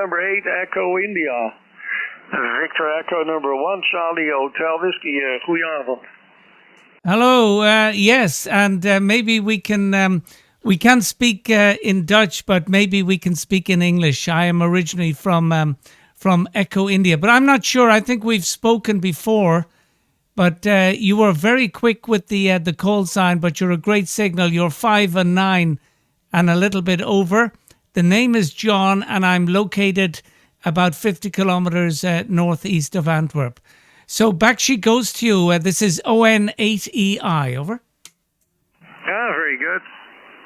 Number 8, Echo India. Victor Echo number 1, Charlie Hotel Whiskey. Goedenavond. Hello. Yes, and maybe we can speak in Dutch, but maybe we can speak in English. I am originally from Echo India, but I'm not sure. I think we've spoken before, but you were very quick with the call sign. But you're a great signal. You're 5 and 9, and a little bit over. The name is John, and I'm located about 50 kilometers northeast of Antwerp. So back she goes to you. This is ON8EI, over. Very good.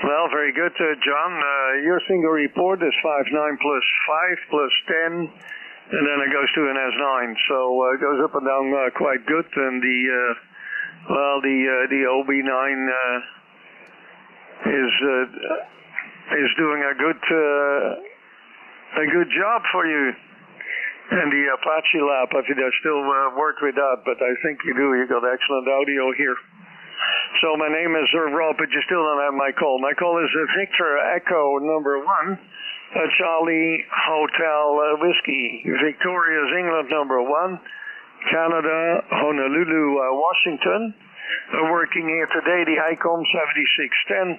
Well, very good, John. Your single report is 59 plus 5 plus 10, and then it goes to an S9. So it goes up and down quite good, and the OB9 is doing a good job for you. And the Apache Lab, if you still work with that, but I think you do. You got excellent audio here. So my name is Rob, but you still don't have my call. My call is Victor Echo number 1, Charlie Hotel Whiskey, Victoria's England number 1, Canada, Honolulu, Washington. Working here today, the HICOM 7610,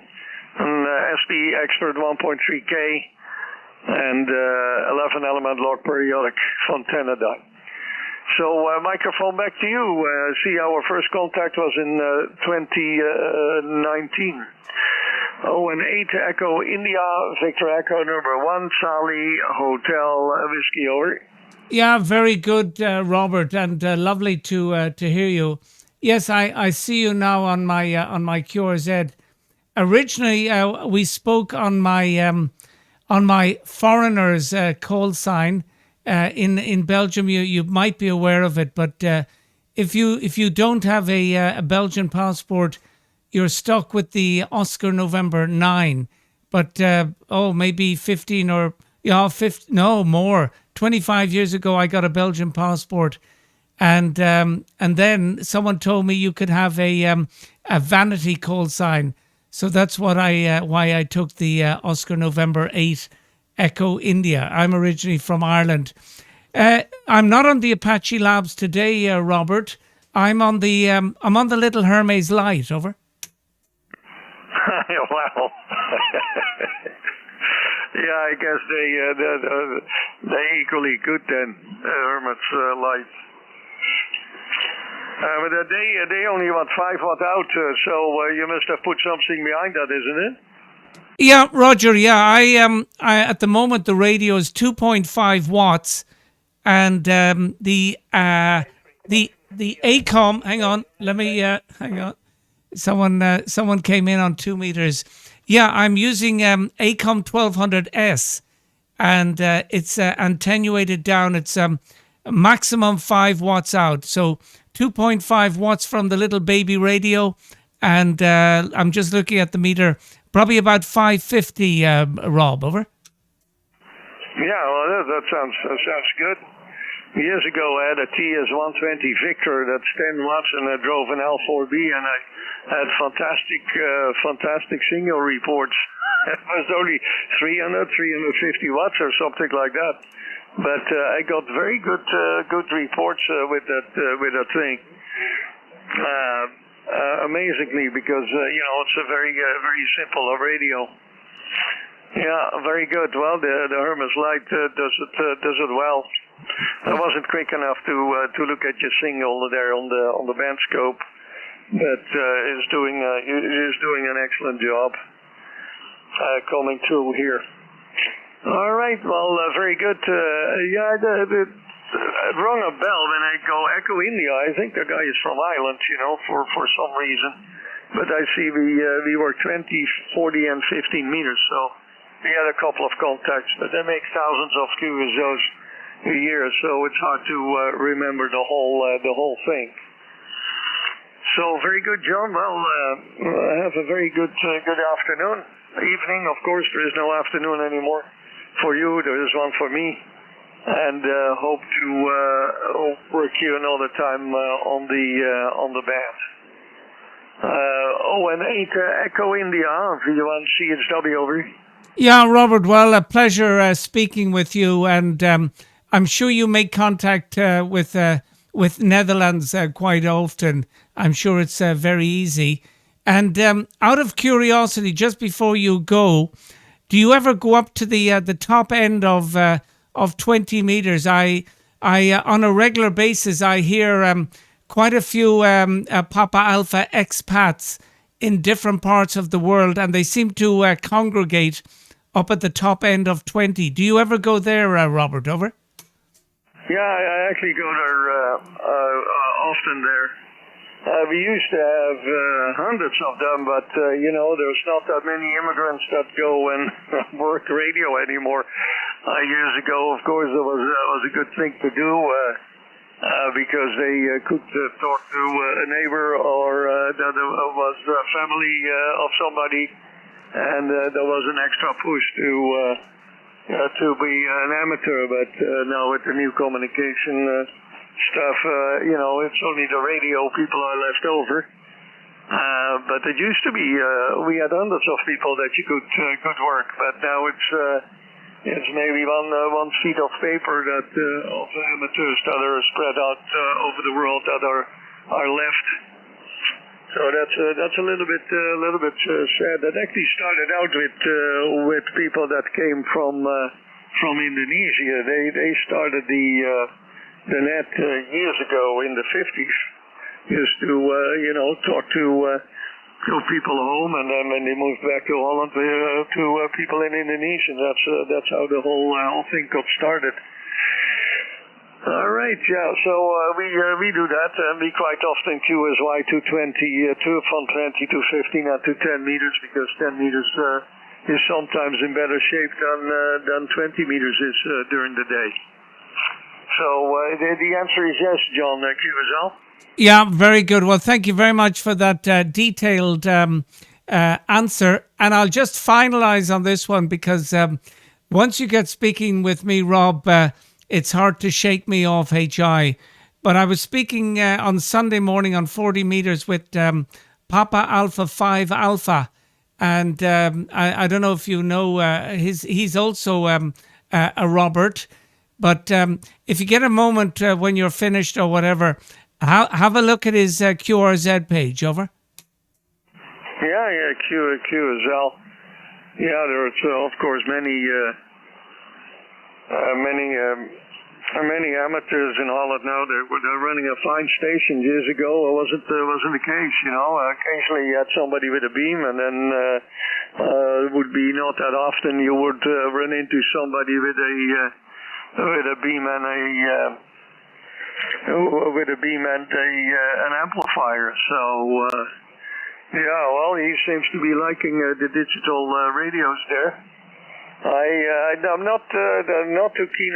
an SP Expert 1.3K. And 11 element log periodic from Canada. So microphone back to you. See, our first contact was in 2019. And 8 Echo India, Victor Echo number 1, Charlie Hotel Whiskey, over. Yeah, very good, Robert, and lovely to hear you. Yes, I see you now on my QRZ. Originally, we spoke on my foreigners call sign in Belgium. You might be aware of it, but if you don't have a Belgian passport, you're stuck with the Oscar November 9. But maybe 15 or 50, no more. 25 years ago, I got a Belgian passport, and then someone told me you could have a vanity call sign. So that's why I took the Oscar November 8 Echo India. I'm originally from Ireland. I'm not on the Apache Labs today, Robert. I'm on the Little Hermes Light. Over. Wow. Yeah, I guess they equally good then. Hermes Light. But they only want 5 watt out, so you must have put something behind that, isn't it? Yeah, Roger. Yeah, I at the moment the radio is 2.5 watts, and the ACOM. Hang on, let me hang on. Someone came in on 2 meters. Yeah, I'm using ACOM 1200S, and it's attenuated down. It's maximum 5 watts out. So 2.5 watts from the little baby radio, and I'm just looking at the meter, probably about 550, Rob, over. Yeah, well, that sounds good. Years ago, I had a TS-120 Victor that's 10 watts, and I drove an L4B, and I had fantastic signal reports. It was only 350 watts or something like that. But I got very good reports with that thing. Amazingly, because it's a very simple radio. Yeah, very good. Well, the Hermes Light does it well. I wasn't quick enough to look at your signal there on the band scope, but is doing an excellent job coming through here. All right, well, very good. It rung a bell when I go Echo India. I think the guy is from Ireland, for some reason. But I see we work 20, 40, and 15 meters, so we had a couple of contacts, but they make thousands of QSOs a year, so it's hard to remember the whole thing. So very good, John. Well, have a very good afternoon. Evening, of course, there is no afternoon anymore. For you, there is one for me, and hope to work you another time on the band. And 8 Echo India, VE1CHW, over. Yeah, Robert. Well, a pleasure speaking with you, and I'm sure you make contact with Netherlands quite often. I'm sure it's very easy. And out of curiosity, just before you go, do you ever go up to the top end of 20 meters? I on a regular basis I hear quite a few Papa Alpha expats in different parts of the world, and they seem to congregate up at the top end of 20. Do you ever go there, Robert? Over? Yeah, I actually go there often there. We used to have hundreds of them, but there's not that many immigrants that go and work radio anymore. Years ago, of course, it was a good thing to do because they could talk to a neighbor or that was a family of somebody, and there was an extra push to be an amateur. But now with the new communication stuff, it's only the radio people are left over. But it used to be we had hundreds of people that you could work, but now it's maybe one sheet of paper that of amateurs that are spread out over the world that are left. So that's a little bit sad. That actually started out with people that came from Indonesia. They started the net years ago in the 50s, just to talk to people home, and then when they moved back to Holland to people in Indonesia. That's how the whole thing got started. All right, yeah. So we do that, and we quite often queue as Y220 from 20 to 15 and to 10 meters, because 10 meters is sometimes in better shape than 20 meters is during the day. So the answer is yes, John. QSL. Yeah, very good. Well, thank you very much for that detailed answer. And I'll just finalize on this one, because once you get speaking with me, Rob, it's hard to shake me off HI. But I was speaking on Sunday morning on 40 meters with Papa Alpha 5 Alpha. And I don't know if you know, he's also a Robert. But if you get a moment when you're finished or whatever, have a look at his QRZ page. Over. Yeah, QSL. Yeah, there's of course many amateurs in Holland now. They're running a fine station. Years ago, it wasn't the case. Occasionally you had somebody with a beam, and then it would be not that often you would run into somebody with a beam and an amplifier. So he seems to be liking the digital radios there. I'm not too keen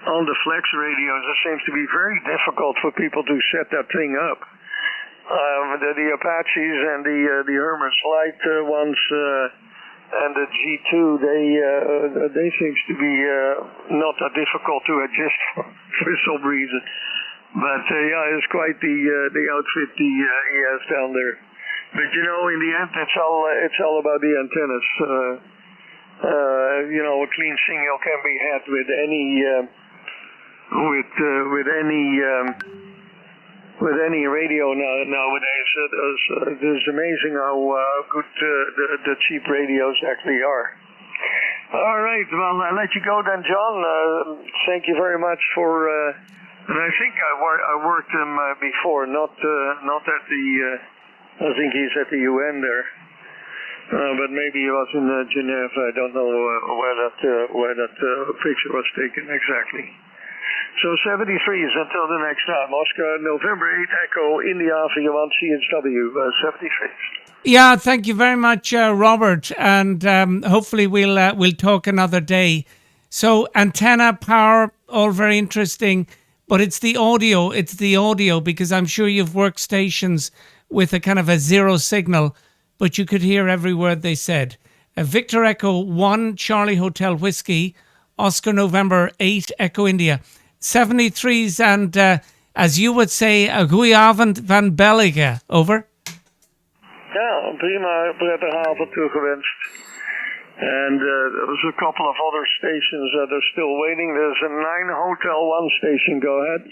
on the flex radios. It seems to be very difficult for people to set that thing up. The Apaches and the Hermes Light ones and the G2, they seems to be not that difficult to adjust for some reason. But it's quite the outfit he has down there. But in the end, it's all about the antennas. A clean signal can be had with any radio nowadays. It's amazing how good the cheap radios actually are. All right, well, I'll let you go then, John. Thank you very much for. And I think I worked him before, not at the. I think he's at the UN there. But maybe he was in Geneva. I don't know where that picture was taken exactly. So 73 is until the next time. Oscar, November 8 Echo, India VE1CHW, 73. Yeah, thank you very much, Robert. And hopefully we'll talk another day. So antenna, power, all very interesting. But it's the audio, because I'm sure you've worked stations with a kind of a zero signal, but you could hear every word they said. Victor Echo 1, Charlie Hotel Whiskey, Oscar November 8, Echo India. 73s and, as you would say, a goeie van België. Over. Ja, prima, prettige avond toegewenst. And there's a couple of other stations that are still waiting. There's a 9 Hotel 1 station. Go ahead.